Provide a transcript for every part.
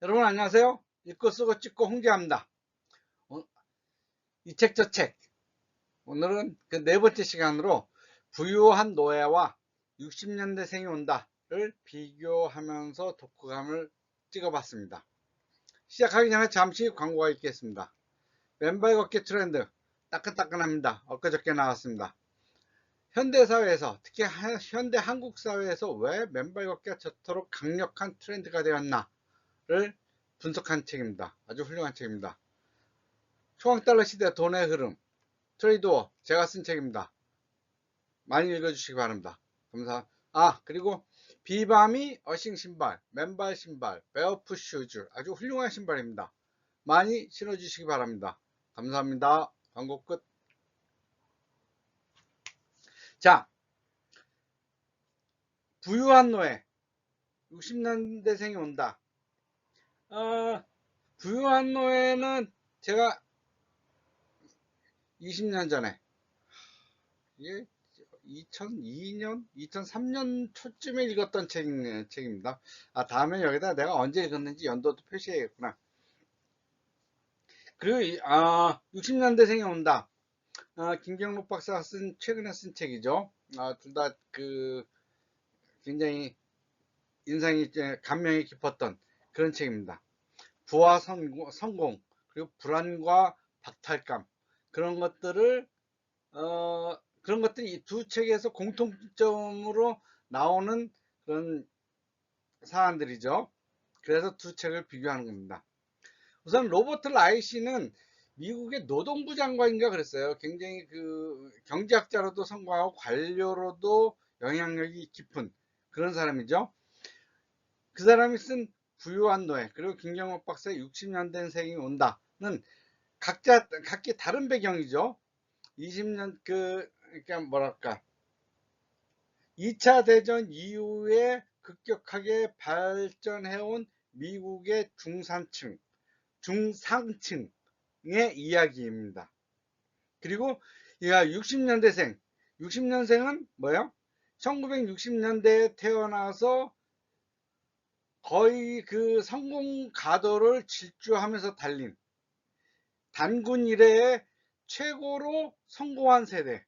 여러분 안녕하세요. 읽고 쓰고 찍고 홍지합니다. 이 책 저 책. 오늘은 그 네 번째 시간으로 부유한 노예와 60년대생이 온다를 비교하면서 독후감을 찍어봤습니다. 시작하기 전에 잠시 광고가 있겠습니다. 맨발 걷기 트렌드 따끈따끈합니다. 엊그저께 나왔습니다. 현대사회에서 특히 현대 한국 사회에서 왜 맨발 걷기가 저토록 강력한 트렌드가 되었나를 분석한 책입니다. 아주 훌륭한 책입니다. 초강달러 시대 돈의 흐름 트레이드워 제가 쓴 책입니다. 많이 읽어주시기 바랍니다. 그리고 비바미 어싱 신발, 맨발 신발, 베어풋 슈즈 아주 훌륭한 신발입니다. 많이 신어주시기 바랍니다. 감사합니다. 광고 끝. 자, 부유한 노예 60년대생이 온다. 부유한 노예는 제가 20년 전에 이게 2002년, 2003년 초쯤에 읽었던 책입니다. 다음에 여기다 내가 언제 읽었는지 연도도 표시해야겠구나. 그리고 60년대생이 온다. 김경록 박사가 최근에 쓴 책이죠. 둘 다 굉장히 인상이 감명이 깊었던 그런 책입니다. 부와 성공 그리고 불안과 박탈감 그런 것들이 이 두 책에서 공통점으로 나오는 그런 사안들이죠. 그래서 두 책을 비교하는 겁니다. 우선 로버트 라이시는 미국의 노동부 장관인가 그랬어요. 굉장히 경제학자로도 성공하고 관료로도 영향력이 깊은 그런 사람이죠. 그 사람이 쓴 부유한 노예 그리고 김경옥 박사의 60년대생이 온다는 각기 다른 배경이죠. 20년 그러니까 뭐랄까 2차 대전 이후에 급격하게 발전해온 미국의 중상층의 이야기입니다. 그리고 60년대생은 뭐예요? 1960년대에 태어나서 거의 그 성공 가도를 질주하면서 달린 단군 이래의 최고로 성공한 세대.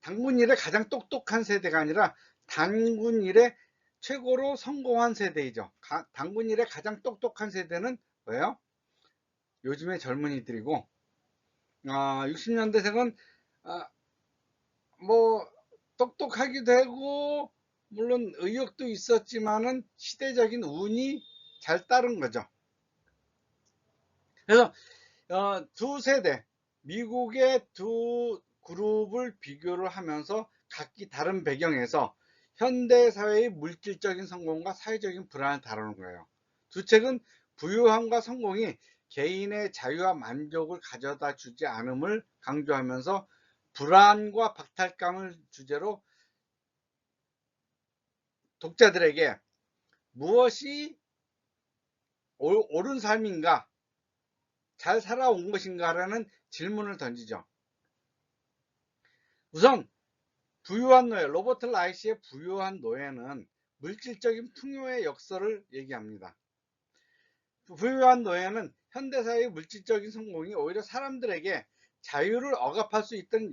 단군 이래 가장 똑똑한 세대가 아니라 단군 이래 최고로 성공한 세대이죠. 단군 이래 가장 똑똑한 세대는 뭐예요? 요즘의 젊은이들이고 60년대생은 뭐 똑똑하기도 하고 물론 의욕도 있었지만은 시대적인 운이 잘 따른 거죠. 그래서 두 세대 미국의 두 그룹을 비교를 하면서 각기 다른 배경에서 현대사회의 물질적인 성공과 사회적인 불안을 다루는 거예요. 두 책은 부유함과 성공이 개인의 자유와 만족을 가져다 주지 않음을 강조하면서 불안과 박탈감을 주제로 독자들에게 무엇이 옳은 삶인가, 잘 살아온 것인가라는 질문을 던지죠. 우선 부유한 노예, 로버트 라이시의 부유한 노예는 물질적인 풍요의 역설을 얘기합니다. 부유한 노예는 현대사회의 물질적인 성공이 오히려 사람들에게 자유를 억압할 수 있던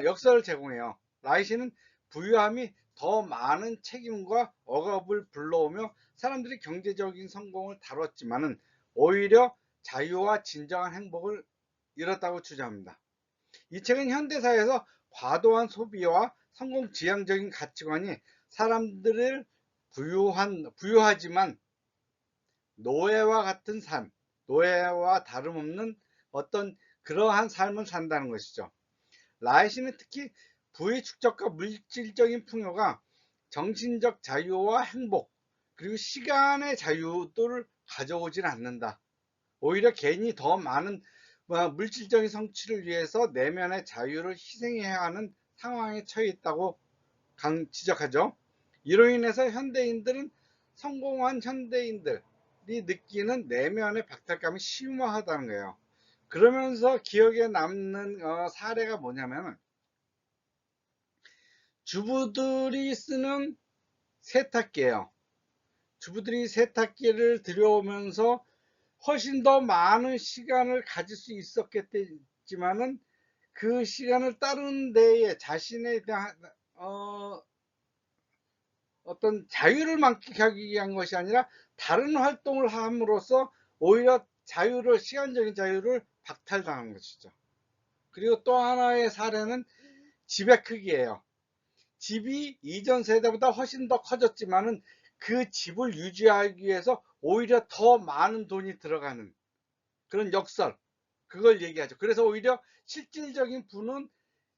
역설을 제공해요. 라이시는 부유함이 더 많은 책임과 억압을 불러오며 사람들이 경제적인 성공을 다뤘지만은 오히려 자유와 진정한 행복을 잃었다고 주장합니다. 이 책은 현대사회에서 과도한 소비와 성공지향적인 가치관이 사람들을 부유하지만 노예와 같은 삶, 노예와 다름없는 어떤 그러한 삶을 산다는 것이죠. 라이시는 특히 부의 축적과 물질적인 풍요가 정신적 자유와 행복, 그리고 시간의 자유를 가져오질 않는다. 오히려 개인이 더 많은 물질적인 성취를 위해서 내면의 자유를 희생해야 하는 상황에 처해 있다고 지적하죠. 이로 인해서 성공한 현대인들이 느끼는 내면의 박탈감이 심화하다는 거예요. 그러면서 기억에 남는 사례가 뭐냐면 주부들이 쓰는 세탁기예요. 주부들이 세탁기를 들여오면서 훨씬 더 많은 시간을 가질 수 있었겠지만은 그 시간을 다른 데에 자신에 대한 어떤 자유를 만끽하기 위한 것이 아니라 다른 활동을 함으로써 오히려 시간적인 자유를 박탈당한 것이죠. 그리고 또 하나의 사례는 집의 크기예요. 집이 이전 세대보다 훨씬 더 커졌지만은 그 집을 유지하기 위해서 오히려 더 많은 돈이 들어가는 그런 역설, 그걸 얘기하죠. 그래서 오히려 실질적인 부는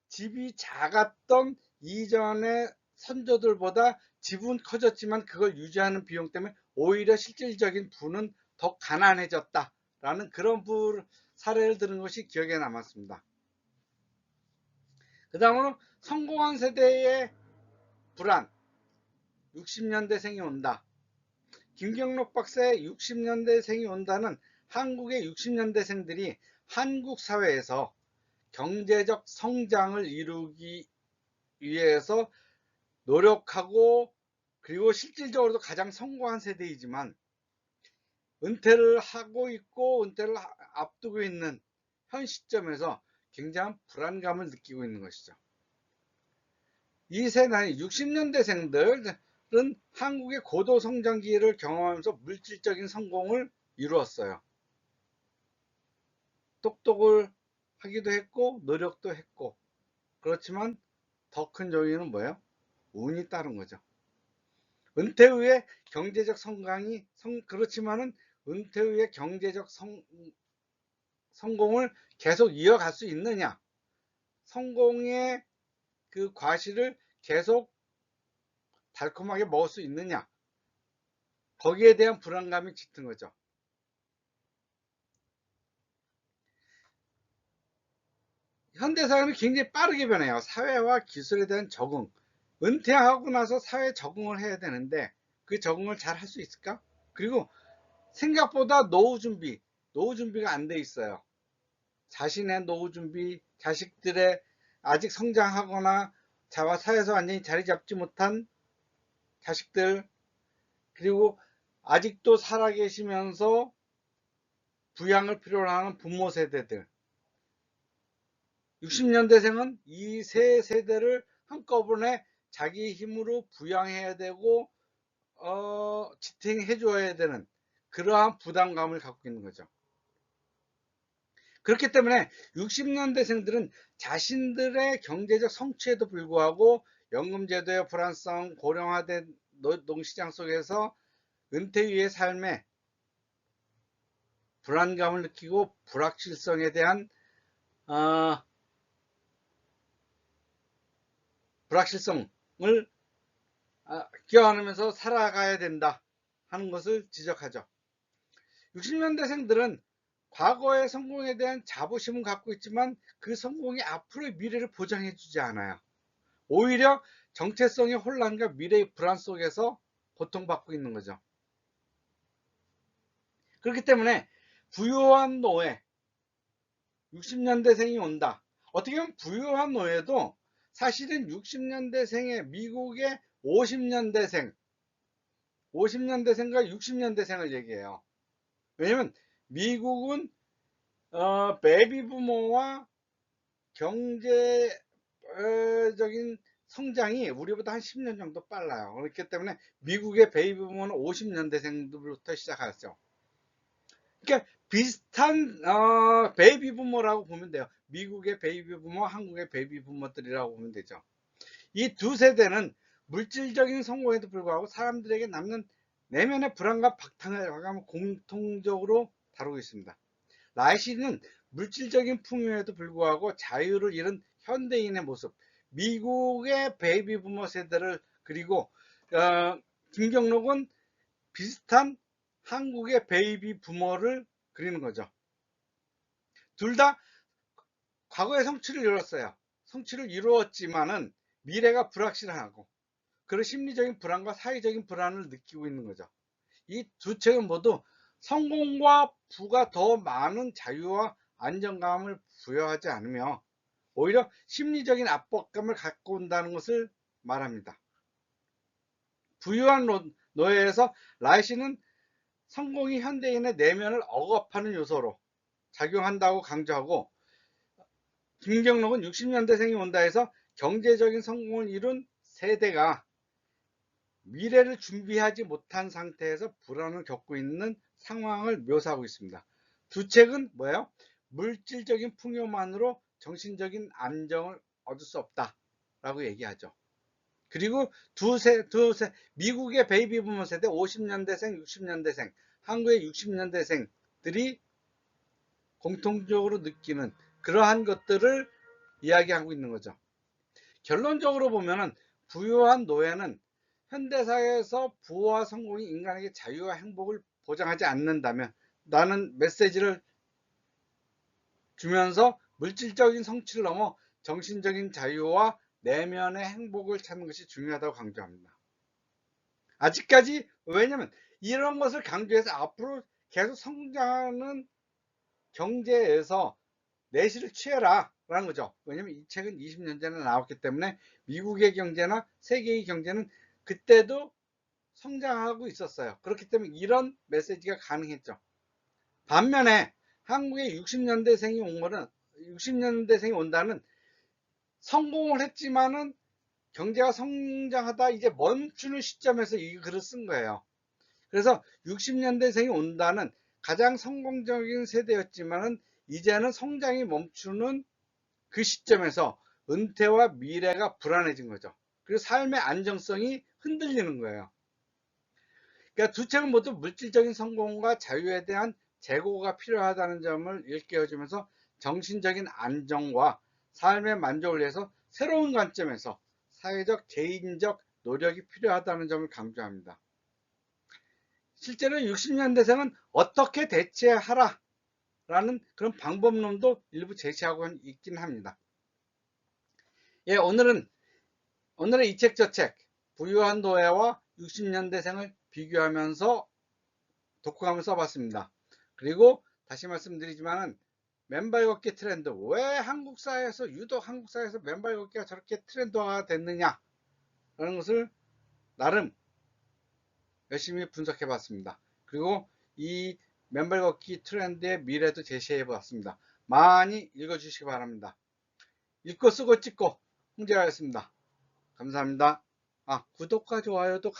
집이 작았던 이전의 선조들보다 집은 커졌지만 그걸 유지하는 비용 때문에 오히려 실질적인 부는 더 가난해졌다라는 그런 사례를 들은 것이 기억에 남았습니다. 그 다음으로 성공한 세대의 불안, 60년대생이 온다. 김경록 박사의 60년대생이 온다는 한국의 60년대생들이 한국 사회에서 경제적 성장을 이루기 위해서 노력하고 그리고 실질적으로도 가장 성공한 세대이지만 은퇴를 하고 있고 은퇴를 앞두고 있는 현 시점에서 굉장한 불안감을 느끼고 있는 것이죠. 이 세대 60년대생들은 한국의 고도 성장기를 경험하면서 물질적인 성공을 이루었어요. 똑똑을 하기도 했고 노력도 했고, 그렇지만 더 큰 요인은 뭐예요? 운이 따른 거죠. 은퇴 후에 경제적 성장이 그렇지만은 은퇴 후에 경제적 성공을 계속 이어갈 수 있느냐, 성공의 그 과실을 계속 달콤하게 먹을 수 있느냐, 거기에 대한 불안감이 짙은 거죠. 현대사회는 굉장히 빠르게 변해요. 사회와 기술에 대한 적응. 은퇴하고 나서 사회에 적응을 해야 되는데 그 적응을 잘 할 수 있을까? 그리고 생각보다 노후 준비가 안 돼 있어요. 자신의 노후 준비, 자식들의 아직 성장하거나 사회에서 완전히 자리 잡지 못한 자식들, 그리고 아직도 살아계시면서 부양을 필요로 하는 부모 세대들, 60년대생은 이 세 세대를 한꺼번에 자기 힘으로 부양해야 되고 지탱해 줘야 되는 그러한 부담감을 갖고 있는 거죠. 그렇기 때문에 60년대생들은 자신들의 경제적 성취에도 불구하고 연금제도의 불안성, 고령화된 노동시장 속에서 은퇴 후의 삶에 불안감을 느끼고 불확실성에 대한 불확실성을 껴안으면서 살아가야 된다 하는 것을 지적하죠. 60년대생들은 과거의 성공에 대한 자부심은 갖고 있지만 그 성공이 앞으로의 미래를 보장해 주지 않아요. 오히려 정체성의 혼란과 미래의 불안 속에서 고통받고 있는 거죠. 그렇기 때문에 부유한 노예, 60년대생이 온다. 어떻게 보면 부유한 노예도 사실은 60년대생의 미국의 50년대생과 60년대생을 얘기해요. 왜냐면 미국은 베이비 부모와 경제적인 성장이 우리보다 한 10년 정도 빨라요. 그렇기 때문에 미국의 베이비 부모는 50년대생부터 시작하죠. 그러니까 비슷한 베이비 부모라고 보면 돼요. 미국의 베이비 부모, 한국의 베이비 부모들이라고 보면 되죠. 이 두 세대는 물질적인 성공에도 불구하고 사람들에게 남는 내면의 불안과 박탈감을 공통적으로 다루고 있습니다. 라이시는 물질적인 풍요에도 불구하고 자유를 잃은 현대인의 모습, 미국의 베이비 부모 세대를, 그리고 김경록은 비슷한 한국의 베이비 부모를 그리는 거죠. 둘 다 과거에 성취를 이뤘어요. 성취를 이루었지만은 미래가 불확실하고 그런 심리적인 불안과 사회적인 불안을 느끼고 있는 거죠. 이 두 책은 모두 성공과 부가 더 많은 자유와 안정감을 부여하지 않으며 오히려 심리적인 압박감을 갖고 온다는 것을 말합니다. 부유한 노예에서 라이시는 성공이 현대인의 내면을 억압하는 요소로 작용한다고 강조하고, 김경록은 60년대생이 온다 해서 경제적인 성공을 이룬 세대가 미래를 준비하지 못한 상태에서 불안을 겪고 있는 상황을 묘사하고 있습니다. 두 책은 뭐예요? 물질적인 풍요만으로 정신적인 안정을 얻을 수 없다 라고 얘기하죠. 그리고 미국의 베이비 부머 세대 50년대생, 60년대생, 한국의 60년대생들이 공통적으로 느끼는 그러한 것들을 이야기하고 있는 거죠. 결론적으로 보면은 부유한 노예는 현대사회에서 부와 성공이 인간에게 자유와 행복을 보장하지 않는다면, 라는 메시지를 주면서 물질적인 성취를 넘어 정신적인 자유와 내면의 행복을 찾는 것이 중요하다고 강조합니다. 아직까지, 왜냐면 이런 것을 강조해서 앞으로 계속 성장하는 경제에서 내실을 취해라 라는 거죠. 왜냐면 이 책은 20년 전에 나왔기 때문에 미국의 경제나 세계의 경제는 그때도 성장하고 있었어요. 그렇기 때문에 이런 메시지가 가능했죠. 반면에 한국의 60년대생이 온다는 성공을 했지만은 경제가 성장하다 이제 멈추는 시점에서 이 글을 쓴 거예요. 그래서 60년대생이 온다는 가장 성공적인 세대였지만은 이제는 성장이 멈추는 그 시점에서 은퇴와 미래가 불안해진 거죠. 그리고 삶의 안정성이 흔들리는 거예요. 그러니까 두 책은 모두 물질적인 성공과 자유에 대한 재고가 필요하다는 점을 일깨워주면서 정신적인 안정과 삶의 만족을 위해서 새로운 관점에서 사회적, 개인적 노력이 필요하다는 점을 강조합니다. 실제로 60년대생은 어떻게 대체하라 라는 그런 방법론도 일부 제시하고 있긴 합니다. 예, 오늘은 이 책 저 책 부유한 노예와 60년대생을 비교하면서 독후감을 써봤습니다. 그리고 다시 말씀드리지만은 맨발 걷기 트렌드, 왜 유독 한국 사회에서 맨발 걷기가 저렇게 트렌드화가 됐느냐 라는 것을 나름 열심히 분석해 봤습니다. 그리고 이 맨발 걷기 트렌드의 미래도 제시해 봤습니다. 많이 읽어 주시기 바랍니다. 읽고 쓰고 찍고 홍재하였습니다. 감사합니다. 구독과 좋아요도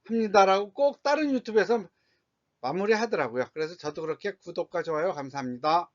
감사합니다라고 꼭 다른 유튜브에서 마무리 하더라고요. 그래서 저도 그렇게 구독과 좋아요 감사합니다.